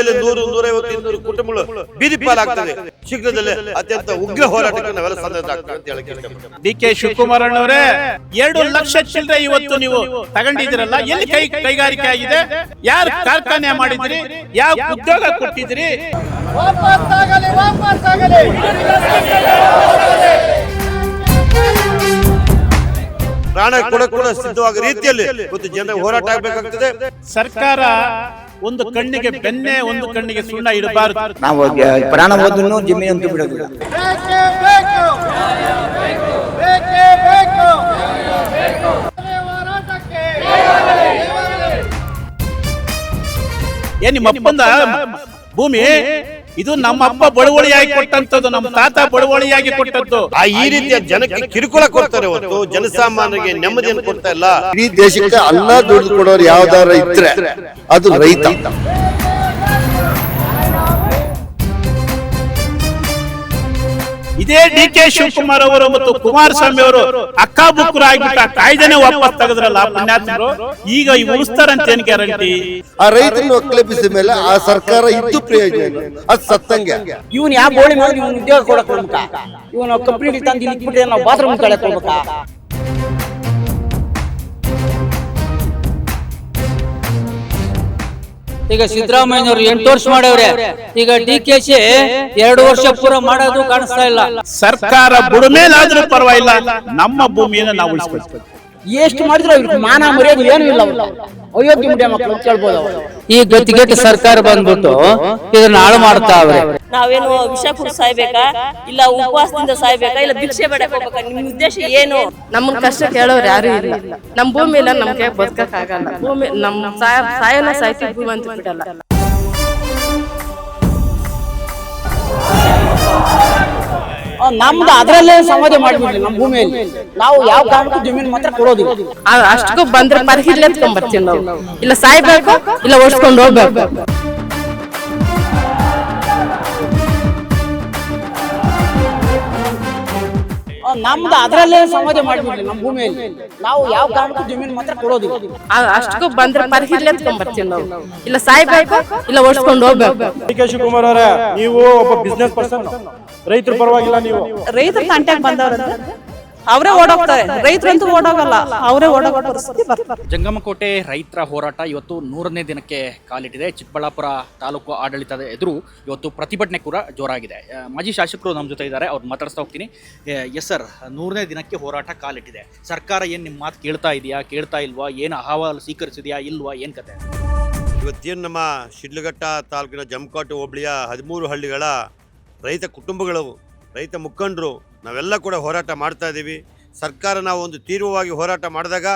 ಹಳ್ಳಿಯಲ್ಲಿ 100-150 ಕುಟುಂಬಗಳು ಬೀದಿ ಪಾಲಾಗ್ತದೆ. ಶೀಘ್ರದಲ್ಲೇ ಅತ್ಯಂತ ಉಗ್ರ ಹೋರಾಟಕ್ಕೆ ನಾವೆಲ್ಲ ಸನ್ನದ್ಧರಾಗ್ತೇವೆ ಅಂತ ಹೇಳಕ್ಕೆ ಇಷ್ಟಪಡ್ತೀನಿ. ಡಿ.ಕೆ. ಶಿವಕುಮಾರ್ ಅವರೇ, 2 ಲಕ್ಷ ಚಿಲ್ಲರೆ ಇವತ್ತು ನೀವು ತಗೊಂಡಿದ್ದೀರಲ್ಲ, ಎಲ್ಲಿ ಕೈಗಾರಿಕೆ ಆಗಿದೆ? ಯಾರು ಕಾರ್ಖಾನೆ ಮಾಡಿದ್ರಿ? ಯಾವ ಉದ್ಯೋಗ ಕೊಟ್ಟಿದ್ರಿ? ಪ್ರಾಣ ಕೂಡ ಸಿದ್ಧವಾದ ರೀತಿಯಲ್ಲಿ ಇವತ್ತು ಜನರ ಹೋರಾಟ ಆಗಬೇಕಾಗ್ತದೆ. ಸರ್ಕಾರ ಒಂದು ಕಣ್ಣಿಗೆ ಬೆನ್ನೆ, ಒಂದು ಕಣ್ಣಿಗೆ ಸುಣ್ಣ ಇಡಬಾರದು. ನಾವು ಪ್ರಾಣ ಹೋದನ್ನು ಜಮೀನು ಅಂತ ಬಿಡೋದಿಲ್ಲ. ನಿಮ್ಮ ಅಪ್ಪಂದ ಭೂಮಿ ಇದು, ನಮ್ಮ ಅಪ್ಪ ಬಳುವಳಿಯಾಗಿ ಕೊಟ್ಟಂತದ್ದು, ನಮ್ಮ ತಾತ ಬಳುವಳಿಯಾಗಿ ಕೊಟ್ಟದ್ದು. ಈ ರೀತಿಯ ಜನಕ್ಕೆ ಕಿರುಕುಳ ಕೊಡ್ತಾರೆ ಹೊರತು ಜನಸಾಮಾನ್ಯರಿಗೆ ನೆಮ್ಮದಿಯನ್ನು ಕೊಡ್ತಾ ಇಲ್ಲ. ಇಡೀ ದೇಶಕ್ಕೆ ಅನ್ನ ದುಡ್ಡು ಕೊಡೋರು ಯಾವ್ದಾರ ಇದ್ರೆ ಅದು ರೈತ. ಇದೇ ಡಿ.ಕೆ. ಶಿವಕುಮಾರ್ ಅವರು ಮತ್ತು ಕುಮಾರಸ್ವಾಮಿ ಅವರು ಅಕ್ಕಾಬುಕ್ಕರು ಆಗಿಬಿಟ್ಟ ಕಾಯ್ದೆನೆ ವಾಪಸ್ ತೆಗೆದ್ರಲ್ಲ ಪುಣ್ಯಾತ್ಮರು. ಈಗ ಉಳಿಸ್ತಾರಂತ ಏನ್ ಗ್ಯಾರಂಟಿ? ಆ ರೈತರನ್ನು ಒಕ್ಕಲೆಬ್ಬಿಸಿದ ಮೇಲೆ ಆ ಸರ್ಕಾರ ಇದ್ದು ಪ್ರಯೋಜನ, ಅದು ಸತ್ತಂಗೆ. ಇವನ್ ಯಾವ ಬೋಳಿ ಮಾಡಿ ಇವನ್ ಉದ್ಯೋಗ ಕೊಡಕ್ ಇವನು ಕಂಪ್ನಿ ತಂದು ಇಲ್ಲಿ ಬಿಟ್ಟರೆ ನಾವು ಬಾತ್ರೂಮ್ ಕಳಕ್ ಹೋಗ್ಬೇಕಾ? ಈಗ ಸಿದ್ದರಾಮಯ್ಯನವರು 8 ವರ್ಷ ಮಾಡವ್ರೆ, ಈಗ ಡಿ.ಕೆ.ಶಿ 2 ವರ್ಷ ಪೂರ ಮಾಡೋದು ಕಾಣಿಸ್ತಾ ಇಲ್ಲ. ಸರ್ಕಾರ ಬುಡಮೇಲಾದ್ರೂ ಪರವಾಗಿಲ್ಲ, ನಮ್ಮ ಭೂಮಿಯನ್ನು ನಾವು ಉಳಿಸ್ಬೇಕು. ಎಷ್ಟು ಮಾಡಿದ್ರು ಅವ್ರಿಗೆ ಮಾನ ಮರ್ಯಾದೆ ಏನು ಇಲ್ಲ. ಅಯೋಗ್ಯ ಮುಡಿಯ ಮಕ್ಕಳು ಕೇಳ್ಬೋದು. ಈ ಗತಿಗೆಟ್ಟ ಸರ್ಕಾರ ಬಂದ್ಬಿಟ್ಟು ಇದನ್ನ ಹಾಳು ಮಾಡ್ತಾವ್ರೆ. ನಾವೇನು ವಿಷ ಕುಡಿದು ಸಾಯ್ಬೇಕಾ, ಇಲ್ಲ ಉಪವಾಸದಿಂದ ಸಾಯ್ಬೇಕಾ, ಇಲ್ಲ ಭಿಕ್ಷೆ ಬೇಡಕ್ ಹೋಗ್ಬೇಕಾ? ನಿಮ್ ಉದ್ದೇಶ ಏನು? ನಮ್ಮನ್ ಕಷ್ಟ ಕೇಳೋರು ಯಾರು ಇಲ್ಲ. ನಮ್ ಭೂಮಿ ಇಲ್ಲ, ನಮ್ಗೆ ಬದುಕಕ್ ಆಗಲ್ಲ. ಭೂಮಿ ನಮ್ ಸಾಯನ ಸಾಯ್ತಿ, ಭೂಮಿ ಅಂತ ಬಿಡಲ್ಲ. ನಮ್ದು ಅದ್ರಲ್ಲೇ ಸಮಾಧಿ ಮಾಡ್ಬಿಡ್ಲಿ. ನಮ್ಮ ಭೂಮಿಯಲ್ಲಿ ನಾವು ಯಾವ ಕಾರಣಕ್ಕೂ ಜಮೀನು ಮಾತ್ರ ಕೊಡೋದಿಲ್ಲ. ಅಷ್ಟಕ್ಕೂ ಬಂದ್ರೆ ಪರಿಹಿಡ್ಲಿ ಎತ್ಕೊಂಡ್ ಬರ್ತೀವಿ ನಾವು. ಇಲ್ಲ ಸಾಯ್ಬೇಕು, ಇಲ್ಲ ಓಡಿಸ್ಕೊಂಡು ಹೋಗ್ಬೇಕು. ನಮ್ದು ಅದ್ರಲ್ಲೇ ಸಮಾಧಿ ಮಾಡ್ಬಿಡ್ಲಿ. ನಮ್ಮ ಭೂಮಿಯಲ್ಲಿ ನಾವು ಯಾವ ಕಾರಣಕ್ಕೂ ಜಮೀನು ಮಾತ್ರ ಕೊಡೋದಿಲ್ಲ. ಅಷ್ಟಕ್ಕೂ ಬಂದ್ರೆ ಪರಿಹಿಡ್ಲಿ ಎತ್ಕೊಂಡ್ ಬರ್ತೀವಿ ನಾವು. ಇಲ್ಲ ಸಾಯ್ಬೇಕು, ಇಲ್ಲ ಓಡಿಸ್ಕೊಂಡು ಹೋಗ್ಬೇಕು. ಡಿ.ಕೆ. ಶಿವಕುಮಾರ್ ಅವರೇ, ನೀವು ಒಬ್ಬ ಬಿಸ್ನೆಸ್ ಪರ್ಸನ್, ರೈತರ ಪರವಾಗಿಲ್ಲ. ನೀವು ರೈತರ ತಂಟೆಗೆ ಬಂದವ್ರ ಅವರೇ ಓಡೋಗ್ತಾರೆ, ರೈತರಂತೂ ಓಡೋಗಲ್ಲ, ಅವರೇ ಓಡೋಗೋ ಪರಿಸ್ಥಿತಿ ಬರ್ತಾರೆ. ಜಂಗಮಕೋಟೆ ರೈತರ ಹೋರಾಟ ಇವತ್ತು 100ನೇ ದಿನಕ್ಕೆ ಕಾಲಿಟ್ಟಿದೆ. ಚಿಕ್ಕಬಳ್ಳಾಪುರ ತಾಲೂಕು ಆಡಳಿತದ ಎದುರು ಇವತ್ತು ಪ್ರತಿಭಟನೆ ಕೂಡ ಜೋರಾಗಿದೆ. ಮಾಜಿ ಶಾಸಕರು ನಮ್ಮ ಜೊತೆ ಇದ್ದಾರೆ, ಅವ್ರು ಮಾತಾಡಿಸ್ತಾ ಹೋಗ್ತೀನಿ. ಎಸ್ ಸರ್, 100ನೇ ದಿನಕ್ಕೆ ಹೋರಾಟ ಕಾಲಿಟ್ಟಿದೆ. ಸರ್ಕಾರ ಏನು ನಿಮ್ಮ ಮಾತು ಕೇಳ್ತಾ ಇದೆಯಾ, ಕೇಳ್ತಾ ಇಲ್ವಾ? ಏನು ಅಹವಾಲು ಸ್ವೀಕರಿಸಿದೆಯಾ ಇಲ್ವಾ, ಏನು ಕತೆ? ಇವತ್ತೇನು ನಮ್ಮ ಶಿಡ್ಲಘಟ್ಟ ತಾಲೂಕಿನ ಜಮಕೋಟೆ ಹೋಬಳಿಯ 13 ಹಳ್ಳಿಗಳ ರೈತ ಕುಟುಂಬಗಳು, ರೈತ ಮುಖಂಡರು ನಾವೆಲ್ಲ ಕೂಡ ಹೋರಾಟ ಮಾಡ್ತಾ ಇದ್ದೀವಿ. ಸರ್ಕಾರ ನಾವು ಒಂದು ತೀವ್ರವಾಗಿ ಹೋರಾಟ ಮಾಡಿದಾಗ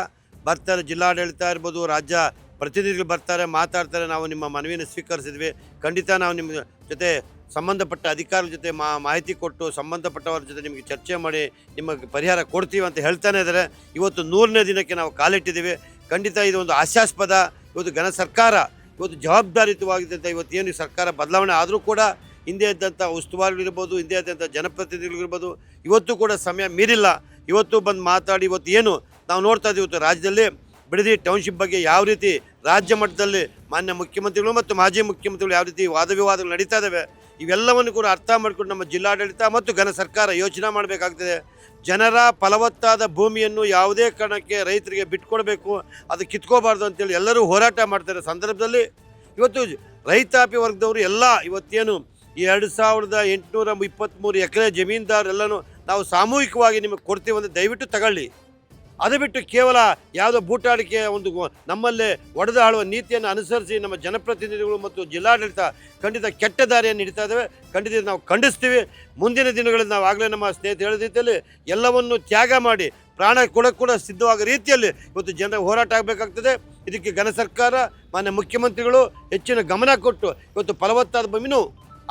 ಬರ್ತಾರೆ, ಜಿಲ್ಲಾಡಳಿತ ಇರ್ಬೋದು, ರಾಜ್ಯ ಪ್ರತಿನಿಧಿಗಳು ಬರ್ತಾರೆ, ಮಾತಾಡ್ತಾರೆ. ನಾವು ನಿಮ್ಮ ಮನವಿಯನ್ನು ಸ್ವೀಕರಿಸಿದ್ವಿ. ಖಂಡಿತ ನಾವು ನಿಮ್ಮ ಜೊತೆ ಸಂಬಂಧಪಟ್ಟ ಅಧಿಕಾರಿಗಳ ಜೊತೆ ಮಾಹಿತಿ ಕೊಟ್ಟು ಸಂಬಂಧಪಟ್ಟವರ ಜೊತೆ ನಿಮಗೆ ಚರ್ಚೆ ಮಾಡಿ ನಿಮಗೆ ಪರಿಹಾರ ಕೊಡ್ತೀವಿ ಅಂತ ಹೇಳ್ತಾನೆ ಇದ್ದಾರೆ. ಇವತ್ತು 100ನೇ ದಿನಕ್ಕೆ ನಾವು ಕಾಲಿಟ್ಟಿದ್ದೀವಿ. ಖಂಡಿತ ಇದು ಒಂದು ಹಾಸ್ಯಾಸ್ಪದ. ಇವತ್ತು ಘನ ಸರ್ಕಾರ ಇವತ್ತು ಜವಾಬ್ದಾರಿಯುತವಾಗಿದೆ. ಇವತ್ತೇನು ಸರ್ಕಾರ ಬದಲಾವಣೆ ಆದರೂ ಕೂಡ ಹಿಂದೆ ಇದ್ದಂಥ ಉಸ್ತುವಾರಿಗಳಿರ್ಬೋದು, ಹಿಂದೆ ಇದ್ದಂಥ ಜನಪ್ರತಿನಿಧಿಗಳಿರ್ಬೋದು, ಇವತ್ತು ಕೂಡ ಸಮಯ ಮೀರಿಲ್ಲ. ಇವತ್ತು ಬಂದು ಮಾತಾಡಿ ಇವತ್ತು ಏನು ನಾವು ನೋಡ್ತಾ ಇದ್ದೀವಿ, ಇವತ್ತು ರಾಜ್ಯದಲ್ಲಿ ಬಿಡದಿ ಟೌನ್ಶಿಪ್ ಬಗ್ಗೆ ಯಾವ ರೀತಿ ರಾಜ್ಯ ಮಟ್ಟದಲ್ಲಿ ಮಾನ್ಯ ಮುಖ್ಯಮಂತ್ರಿಗಳು ಮತ್ತು ಮಾಜಿ ಮುಖ್ಯಮಂತ್ರಿಗಳು ಯಾವ ರೀತಿ ವಾದ ವಿವಾದಗಳು ನಡೀತಾ ಇದ್ದಾವೆ, ಇವೆಲ್ಲವನ್ನು ಕೂಡ ಅರ್ಥ ಮಾಡಿಕೊಂಡು ನಮ್ಮ ಜಿಲ್ಲಾಡಳಿತ ಮತ್ತು ಘನ ಸರ್ಕಾರ ಯೋಚನೆ ಮಾಡಬೇಕಾಗ್ತದೆ. ಜನರ ಫಲವತ್ತಾದ ಭೂಮಿಯನ್ನು ಯಾವುದೇ ಕಾರಣಕ್ಕೆ ರೈತರಿಗೆ ಬಿಟ್ಕೊಡ್ಬೇಕು, ಅದು ಕಿತ್ಕೋಬಾರ್ದು ಅಂತೇಳಿ ಎಲ್ಲರೂ ಹೋರಾಟ ಮಾಡ್ತಾರೆ ಸಂದರ್ಭದಲ್ಲಿ ಇವತ್ತು ರೈತಾಪಿ ವರ್ಗದವರು ಎಲ್ಲ ಇವತ್ತೇನು ಈ 2823 ಎಕರೆ ಜಮೀನ್ದಾರೆಲ್ಲನೂ ನಾವು ಸಾಮೂಹಿಕವಾಗಿ ನಿಮಗೆ ಕೊಡ್ತೀವಿ ಅಂದರೆ ದಯವಿಟ್ಟು ತಗೊಳ್ಳಿ. ಅದು ಬಿಟ್ಟು ಕೇವಲ ಯಾವುದೋ ಬೂಟಾಟಿಕೆ ಒಂದು ನಮ್ಮಲ್ಲೇ ಒಡೆದು ಆಳುವ ನೀತಿಯನ್ನು ಅನುಸರಿಸಿ ನಮ್ಮ ಜನಪ್ರತಿನಿಧಿಗಳು ಮತ್ತು ಜಿಲ್ಲಾಡಳಿತ ಖಂಡಿತ ಕೆಟ್ಟ ದಾರಿಯನ್ನು ಹಿಡಿತಾ ಇದ್ದಾವೆ. ಖಂಡಿತ ನಾವು ಖಂಡಿಸ್ತೀವಿ. ಮುಂದಿನ ದಿನಗಳಲ್ಲಿ ನಾವು ಆಗಲೇ ನಮ್ಮ ಸ್ನೇಹಿತ ಹೇಳಿದ ರೀತಿಯಲ್ಲಿ ಎಲ್ಲವನ್ನು ತ್ಯಾಗ ಮಾಡಿ ಪ್ರಾಣ ಕೂಡ ಸಿದ್ಧವಾದ ರೀತಿಯಲ್ಲಿ ಇವತ್ತು ಜನರ ಹೋರಾಟ ಆಗಬೇಕಾಗ್ತದೆ. ಇದಕ್ಕೆ ಘನ ಸರ್ಕಾರ ಮಾನ್ಯ ಮುಖ್ಯಮಂತ್ರಿಗಳು ಹೆಚ್ಚಿನ ಗಮನ ಕೊಟ್ಟು ಇವತ್ತು ಫಲವತ್ತಾದ ಭೂಮಿನೂ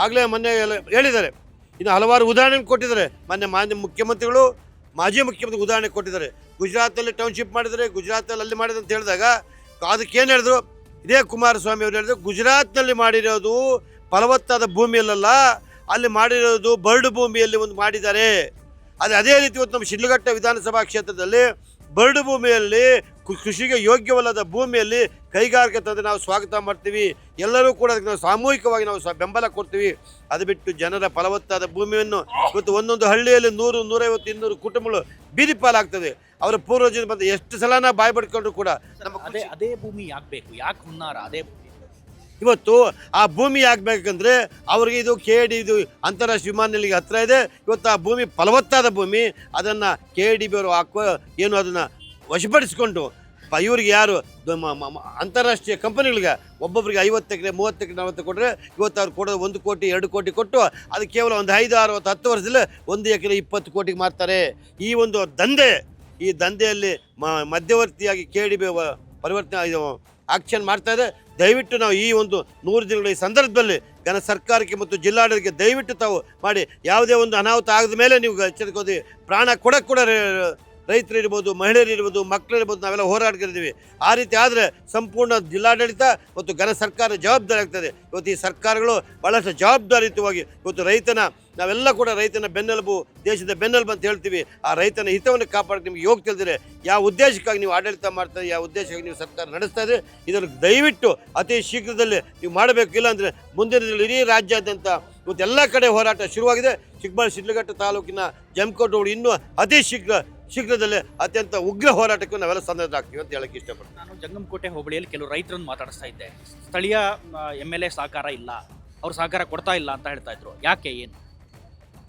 ಆಗಲೇ ಮೊನ್ನೆ ಹೇಳಿದ್ದಾರೆ. ಇನ್ನು ಹಲವಾರು ಉದಾಹರಣೆ ಕೊಟ್ಟಿದ್ದಾರೆ. ಮಾನ್ಯ ಮುಖ್ಯಮಂತ್ರಿಗಳು ಮಾಜಿ ಮುಖ್ಯಮಂತ್ರಿ ಉದಾಹರಣೆ ಕೊಟ್ಟಿದ್ದಾರೆ. ಗುಜರಾತಲ್ಲಿ ಟೌನ್ಶಿಪ್ ಮಾಡಿದರೆ, ಗುಜರಾತಲ್ಲಿ ಅಲ್ಲಿ ಮಾಡಿದೆ ಅಂತ ಹೇಳಿದಾಗ ಅದಕ್ಕೇನು ಹೇಳಿದ್ರು, ಇದೇ ಕುಮಾರಸ್ವಾಮಿ ಅವರು ಹೇಳಿದ್ರು, ಗುಜರಾತ್ನಲ್ಲಿ ಮಾಡಿರೋದು ಫಲವತ್ತಾದ ಭೂಮಿಯಲ್ಲ, ಅಲ್ಲಿ ಮಾಡಿರೋದು ಬರಡು ಭೂಮಿಯಲ್ಲಿ ಒಂದು ಮಾಡಿದ್ದಾರೆ. ಅದೇ ರೀತಿ ಇವತ್ತು ನಮ್ಮ ಶಿಡ್ಲಘಟ್ಟ ವಿಧಾನಸಭಾ ಕ್ಷೇತ್ರದಲ್ಲಿ ಬರಡು ಭೂಮಿಯಲ್ಲಿ ಕೃಷಿಗೆ ಯೋಗ್ಯವಲ್ಲದ ಭೂಮಿಯಲ್ಲಿ ಕೈಗಾರಿಕೆ ತಂದರೆ ನಾವು ಸ್ವಾಗತ ಮಾಡ್ತೀವಿ. ಎಲ್ಲರೂ ಕೂಡ ಅದಕ್ಕೆ ನಾವು ಸಾಮೂಹಿಕವಾಗಿ ನಾವು ಬೆಂಬಲ ಕೊಡ್ತೀವಿ. ಅದು ಬಿಟ್ಟು ಜನರ ಫಲವತ್ತಾದ ಭೂಮಿಯನ್ನು ಇವತ್ತು ಒಂದೊಂದು ಹಳ್ಳಿಯಲ್ಲಿ 100, 150, 200 ಕುಟುಂಬಗಳು ಬೀದಿ ಪಾಲಾಗ್ತದೆ. ಅವರ ಪೂರ್ವಜರು ಬಂದು ಎಷ್ಟು ಸಲ ನಾವು ಬಾಯಿ ಪಡ್ಕೊಂಡ್ರು ಕೂಡ ನಮ್ಮ ಅದೇ ಭೂಮಿ ಯಾಕೆ ಬೇಕು, ಯಾಕೆ ಹುನ್ನಾರ ಅದೇ ಭೂಮಿ? ಇವತ್ತು ಆ ಭೂಮಿ ಆಗ್ಬೇಕಂದ್ರೆ ಅವ್ರಿಗೆ ಇದು KD ಇದು ಅಂತಾರಾಷ್ಟ್ರೀಯ ವಿಮಾನ ನಿಲ್ದಾಣಕ್ಕೆ ಹತ್ರ ಇದೆ. ಇವತ್ತು ಆ ಭೂಮಿ ಫಲವತ್ತಾದ ಭೂಮಿ, ಅದನ್ನು KDB ಅವರು ಹಾಕುವ ಏನು ಅದನ್ನು ವಶಪಡಿಸಿಕೊಂಡು ಇವ್ರಿಗೆ ಯಾರು ಅಂತಾರಾಷ್ಟ್ರೀಯ ಕಂಪನಿಗಳಿಗೆ ಒಬ್ಬೊಬ್ಬರಿಗೆ 50 ಎಕರೆ 30 ಎಕರೆ 40 ಕೊಟ್ಟರೆ ಇವತ್ತು ಅವ್ರು ಕೊಡೋದು 1 ಕೋಟಿ 2 ಕೋಟಿ ಕೊಟ್ಟು ಅದು ಕೇವಲ ಒಂದು 5, 6, 10 ವರ್ಷದಲ್ಲಿ 1 ಎಕರೆ 20 ಕೋಟಿಗೆ ಮಾರ್ತಾರೆ. ಈ ಒಂದು ಈ ದಂಧೆಯಲ್ಲಿ ಮಧ್ಯವರ್ತಿಯಾಗಿ KDB ಪರಿವರ್ತನೆ ಆಕ್ಷನ್ ಮಾಡ್ತಾ ಇದೆ. ದಯವಿಟ್ಟು ನಾವು ಈ ಒಂದು 100 ದಿನಗಳ ಈ ಸಂದರ್ಭದಲ್ಲಿ ಸರ್ಕಾರಕ್ಕೆ ಮತ್ತು ಜಿಲ್ಲಾಡಳಿತಕ್ಕೆ ದಯವಿಟ್ಟು ತಾವು ಮಾಡಿ, ಯಾವುದೇ ಒಂದು ಅನಾಹುತ ಆಗದ ಮೇಲೆ ನೀವು ಎಚ್ಚರಿಕೆ ಹೋದಿ ಪ್ರಾಣ ಕೂಡ ರೈತರು ಇರ್ಬೋದು, ಮಹಿಳೆಯರು ಇರ್ಬೋದು, ಮಕ್ಕಳು ಇರ್ಬೋದು, ನಾವೆಲ್ಲ ಹೋರಾಡ್ತಿದ್ದೀವಿ. ಆ ರೀತಿ ಆದರೆ ಸಂಪೂರ್ಣ ಜಿಲ್ಲಾಡಳಿತ ಮತ್ತು ಸರ್ಕಾರ ಜವಾಬ್ದಾರಿ ಆಗ್ತದೆ. ಇವತ್ತು ಈ ಸರ್ಕಾರಗಳು ಭಾಳಷ್ಟು ಜವಾಬ್ದಾರಿಯುತವಾಗಿ ಇವತ್ತು ನಾವೆಲ್ಲ ಕೂಡ ರೈತನ ಬೆನ್ನೆಲುಬು, ದೇಶದ ಬೆನ್ನೆಲುಬು ಅಂತ ಹೇಳ್ತೀವಿ. ಆ ರೈತನ ಹಿತವನ್ನು ಕಾಪಾಡೋಕ್ಕೆ ನಿಮಗೆ ಯೋಗ ತಿಳಿದಿದೆ. ಯಾವ ಉದ್ದೇಶಕ್ಕಾಗಿ ನೀವು ಆಡಳಿತ ಮಾಡ್ತಾರೆ, ಯಾವ ಉದ್ದೇಶಕ್ಕಾಗಿ ನೀವು ಸರ್ಕಾರ ನಡೆಸ್ತಾ ಇದೆ, ಇದನ್ನು ದಯವಿಟ್ಟು ಅತಿ ಶೀಘ್ರದಲ್ಲಿ ನೀವು ಮಾಡಬೇಕು. ಇಲ್ಲಾಂದರೆ ಮುಂದಿನ ದಿನದಲ್ಲಿ ಇಡೀ ರಾಜ್ಯಾದ್ಯಂತ ಇವತ್ತು ಎಲ್ಲ ಕಡೆ ಹೋರಾಟ ಶುರುವಾಗಿದೆ. ಚಿಕ್ಕಬಳ್ಳಾಪುರ ಶಿಡ್ಲಘಟ್ಟ ತಾಲೂಕಿನ ಜಮಕೋಟೆ ಹೋಬಳಿ ಇನ್ನೂ ಅತಿ ಶೀಘ್ರದಲ್ಲೇ ಅತ್ಯಂತ ಉಗ್ರ ಹೋರಾಟಕ್ಕೆ ನಾವೆಲ್ಲ ಸನ್ನದ್ಧರಾಗ್ತೀವಿ ಅಂತ ಹೇಳಕ್ಕೆ ಇಷ್ಟಪಡ್ತೀನಿ. ನಾನು ಜಂಗಮಕೋಟೆ ಹೋಬಳಿಯಲ್ಲಿ ಕೆಲವು ರೈತರನ್ನು ಮಾತಾಡಿಸ್ತಾ ಇದ್ದೆ. ಸ್ಥಳೀಯ MLA ಸಹಕಾರ ಇಲ್ಲ, ಅವ್ರು ಸಹಕಾರ ಕೊಡ್ತಾ ಇಲ್ಲ ಅಂತ ಹೇಳ್ತಾ ಇದ್ರು. ಯಾಕೆ, ಏನು?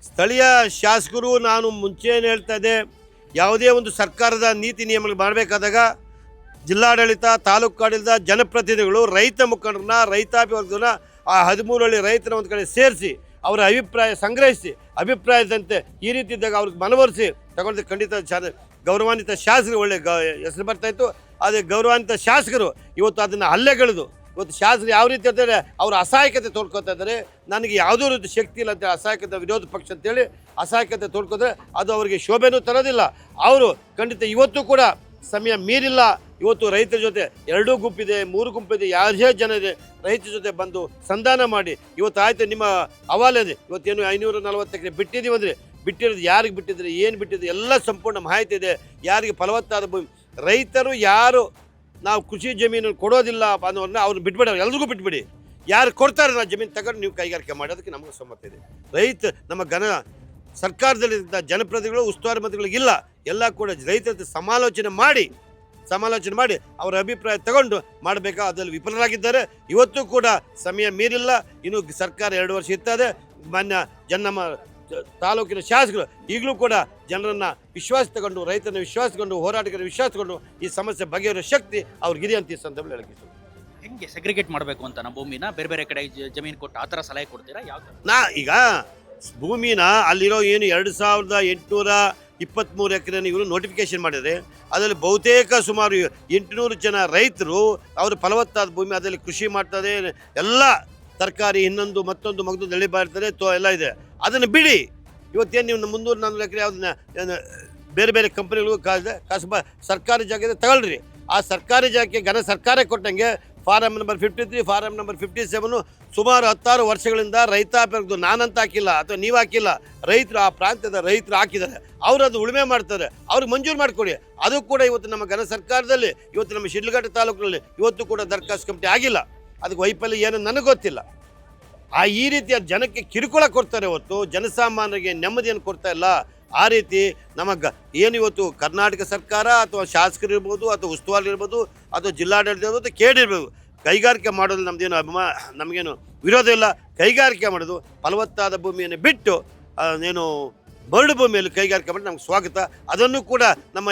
ಸ್ಥಳೀಯ ಶಾಸಕರು, ನಾನು ಮುಂಚೆನೇ ಹೇಳ್ತಾ ಇದ್ದೆ, ಯಾವುದೇ ಒಂದು ಸರ್ಕಾರದ ನೀತಿ ನಿಯಮಗಳು ಮಾಡಬೇಕಾದಾಗ ಜಿಲ್ಲಾಡಳಿತ, ತಾಲೂಕು ಆಡಳಿತ, ಜನಪ್ರತಿನಿಧಿಗಳು ರೈತ ಮುಖಂಡರನ್ನ, ರೈತಾಪಿ ವರ್ಗದನ್ನ ಆ 13 ಹಳ್ಳಿ ರೈತರ ಒಂದು ಕಡೆ ಸೇರಿಸಿ ಅವರ ಅಭಿಪ್ರಾಯ ಸಂಗ್ರಹಿಸಿ ಅಭಿಪ್ರಾಯದಂತೆ ಈ ರೀತಿ ಇದ್ದಾಗ ಅವ್ರಿಗೆ ಮನವರಿಸಿ ತಗೊಂಡು ಖಂಡಿತ ಗೌರವಾನ್ವಿತ ಶಾಸಕರು ಒಳ್ಳೆ ಹೆಸರು ಬರ್ತಾಯಿತ್ತು. ಅದೇ ಗೌರವಾನ್ವಿತ ಶಾಸಕರು ಇವತ್ತು ಅದನ್ನು ಹಲ್ಲೆಗೆಳೆದು ಇವತ್ತು ಶಾಸಕರು ಯಾವ ರೀತಿ ಅಂತಾರೆ ಅವರು ಅಸಹಾಯಕತೆ ತೋಡ್ಕೊತಾ ಇದ್ದಾರೆ. ನನಗೆ ಯಾವುದೋ ರೀತಿ ಶಕ್ತಿ ಇಲ್ಲ ಅಂತ ಅಸಹಾಯಕತೆ ವಿರೋಧ ಪಕ್ಷ ಅಂತೇಳಿ ಅಸಹಾಯಕತೆ ತೋಡ್ಕೋತಾರೆ. ಅದು ಅವರಿಗೆ ಶೋಭೆನೂ ತರೋದಿಲ್ಲ. ಅವರು ಖಂಡಿತ ಇವತ್ತು ಕೂಡ ಸಮಯ ಮೀರಿಲ್ಲ. ಇವತ್ತು ರೈತರ ಜೊತೆ 2 ಗುಂಪಿದೆ, 3 ಗುಂಪಿದೆ, ಯಾರೇ ಜನ ಇದೆ ರೈತರ ಜೊತೆ ಬಂದು ಸಂಧಾನ ಮಾಡಿ ಇವತ್ತು ಆಯಿತು ನಿಮ್ಮ ಹವಾಲಿದೆ. ಇವತ್ತೇನು 540 ಎಕರೆ ಬಿಟ್ಟಿದ್ದೀವಿ ಅಂದರೆ ಬಿಟ್ಟಿರೋದು ಯಾರಿಗೆ ಬಿಟ್ಟಿದ್ರೆ, ಏನು ಬಿಟ್ಟಿದ್ರೆ ಎಲ್ಲ ಸಂಪೂರ್ಣ ಮಾಹಿತಿ ಇದೆ. ಯಾರಿಗೆ ಫಲವತ್ತಾದ ಭೂಮಿ, ರೈತರು ಯಾರು ನಾವು ಕೃಷಿ ಜಮೀನು ಕೊಡೋದಿಲ್ಲ ಅನ್ನೋರನ್ನ ಅವ್ರನ್ನ ಬಿಟ್ಬಿಡಿ, ಎಲ್ರಿಗೂ ಬಿಟ್ಬಿಡಿ. ಯಾರು ಕೊಡ್ತಾರೆ ನಾವು ಜಮೀನು ತಗೊಂಡು ನೀವು ಕೈಗಾರಿಕೆ ಮಾಡೋದಕ್ಕೆ ನಮಗೆ ಸಮ್ಮತ ಇದೆ. ನಮ್ಮ ಸರ್ಕಾರದಲ್ಲಿದ್ದ ಜನಪ್ರತಿನಿಧಿಗಳು, ಉಸ್ತುವಾರಿ ಮಂತ್ರಿಗಳಿಗಿಲ್ಲ. ಎಲ್ಲ ಕೂಡ ರೈತರ ಸಮಾಲೋಚನೆ ಮಾಡಿ ಅವರ ಅಭಿಪ್ರಾಯ ತಗೊಂಡು ಮಾಡಬೇಕಾ, ಅದರಲ್ಲಿ ವಿಫಲರಾಗಿದ್ದಾರೆ. ಇವತ್ತು ಕೂಡ ಸಮಯ ಮೀರಿಲ್ಲ. ಇನ್ನು ಸರ್ಕಾರ 2 ವರ್ಷ ಇರ್ತದೆ. ಮಾನ್ಯ ನಮ್ಮ ತಾಲೂಕಿನ ಶಾಸಕರು ಈಗಲೂ ಕೂಡ ಜನರನ್ನು ವಿಶ್ವಾಸ ತಗೊಂಡು, ರೈತನ ವಿಶ್ವಾಸ ತಗೊಂಡು, ಹೋರಾಟಗಾರ ವಿಶ್ವಾಸ ತಗೊಂಡು ಈ ಸಮಸ್ಯೆ ಬಗೆಹರಿಸೋ ಶಕ್ತಿ ಅವ್ರಿಗಿದೆ ಅಂತ ಈ ಸಂದರ್ಭದಲ್ಲಿ ಹೇಳಕ್ಕೆ ಹೆಂಗೆ ಸೆಗ್ರಿಗೇಟ್ ಮಾಡಬೇಕು ಅಂತ ನಮ್ಮ ಭೂಮಿನ ಬೇರೆ ಕಡೆ ಜಮೀನು ಕೊಟ್ಟು ಆ ಥರ ಸಲಹೆ ಕೊಡ್ತೀರಾ? ಯಾವ ಈಗ ಭೂಮಿನ ಅಲ್ಲಿರೋ ಏನು 2823 ಎಕರೆ ಇವರು ನೋಟಿಫಿಕೇಶನ್ ಮಾಡಿದರೆ ಅದರಲ್ಲಿ ಬಹುತೇಕ ಸುಮಾರು 800 ಜನ ರೈತರು ಅವರು ಫಲವತ್ತಾದ ಭೂಮಿ, ಅದರಲ್ಲಿ ಕೃಷಿ ಮಾಡ್ತಾರೆ, ಎಲ್ಲ ತರಕಾರಿ ಇನ್ನೊಂದು ಮತ್ತೊಂದು ಎಳೆ ಬಾರ್ತಾರೆ ಎಲ್ಲ ಇದೆ. ಅದನ್ನು ಬಿಡಿ. ಇವತ್ತೇನು ನೀವು 300-400 ಎಕರೆ ಯಾವುದನ್ನ ಬೇರೆ ಕಂಪನಿಗಳು ಕಸಬಾ ಸರ್ಕಾರಿ ಜಾಗದ ತಗೊಳ್ರಿ. ಆ ಸರ್ಕಾರಿ ಜಾಗಕ್ಕೆ ಸರ್ಕಾರ ಕೊಟ್ಟಂಗೆ ಫಾರಂ ನಂಬರ್ 53, ಫಾರಂ ನಂಬರ್ 57 ಸುಮಾರು 16 ವರ್ಷಗಳಿಂದ ರೈತಾಪಿ ನಾನಂತ ಹಾಕಿಲ್ಲ ಅಥವಾ ನೀವು ಹಾಕಿಲ್ಲ, ರೈತರು ಆ ಪ್ರಾಂತ್ಯದ ರೈತರು ಹಾಕಿದ್ದಾರೆ. ಅವರು ಅದು ಉಳುಮೆ ಮಾಡ್ತಾರೆ, ಅವ್ರಿಗೆ ಮಂಜೂರು ಮಾಡಿಕೊಡಿ. ಅದು ಕೂಡ ಇವತ್ತು ನಮ್ಮ ಸರ್ಕಾರದಲ್ಲಿ ಇವತ್ತು ನಮ್ಮ ಶಿಡ್ಲಘಟ್ಟ ತಾಲೂಕಿನಲ್ಲಿ ಇವತ್ತು ಕೂಡ ದರಖಾಸ್ತು ಕಮಿಟಿ ಆಗಿಲ್ಲ. ಅದಕ್ಕೆ ವೈಫಲ್ಯ ಏನು ನನಗೆ ಗೊತ್ತಿಲ್ಲ. ಈ ರೀತಿಯ ಜನಕ್ಕೆ ಕಿರುಕುಳ ಕೊಡ್ತಾರೆ ಹೊತ್ತು ಜನಸಾಮಾನ್ಯರಿಗೆ ನೆಮ್ಮದಿಯನ್ನು ಕೊಡ್ತಾ ಇಲ್ಲ. ಆ ರೀತಿ ಏನು ಇವತ್ತು ಕರ್ನಾಟಕ ಸರ್ಕಾರ ಅಥವಾ ಶಾಸಕರು ಇರ್ಬೋದು ಅಥವಾ ಉಸ್ತುವಾರಿ ಇರ್ಬೋದು ಅಥವಾ ಜಿಲ್ಲಾಡಳಿತ ಇರ್ಬೋದು KD ಇರ್ಬೋದು, ಕೈಗಾರಿಕೆ ಮಾಡೋದು ನಮಗೇನು ವಿರೋಧ ಇಲ್ಲ. ಕೈಗಾರಿಕೆ ಮಾಡೋದು ಫಲವತ್ತಾದ ಭೂಮಿಯನ್ನು ಬಿಟ್ಟು ಬರಡು ಭೂಮಿಯಲ್ಲಿ ಕೈಗಾರಿಕೆ ಮಾಡಿ ನಮ್ಗೆ ಸ್ವಾಗತ. ಅದನ್ನು ಕೂಡ ನಮ್ಮ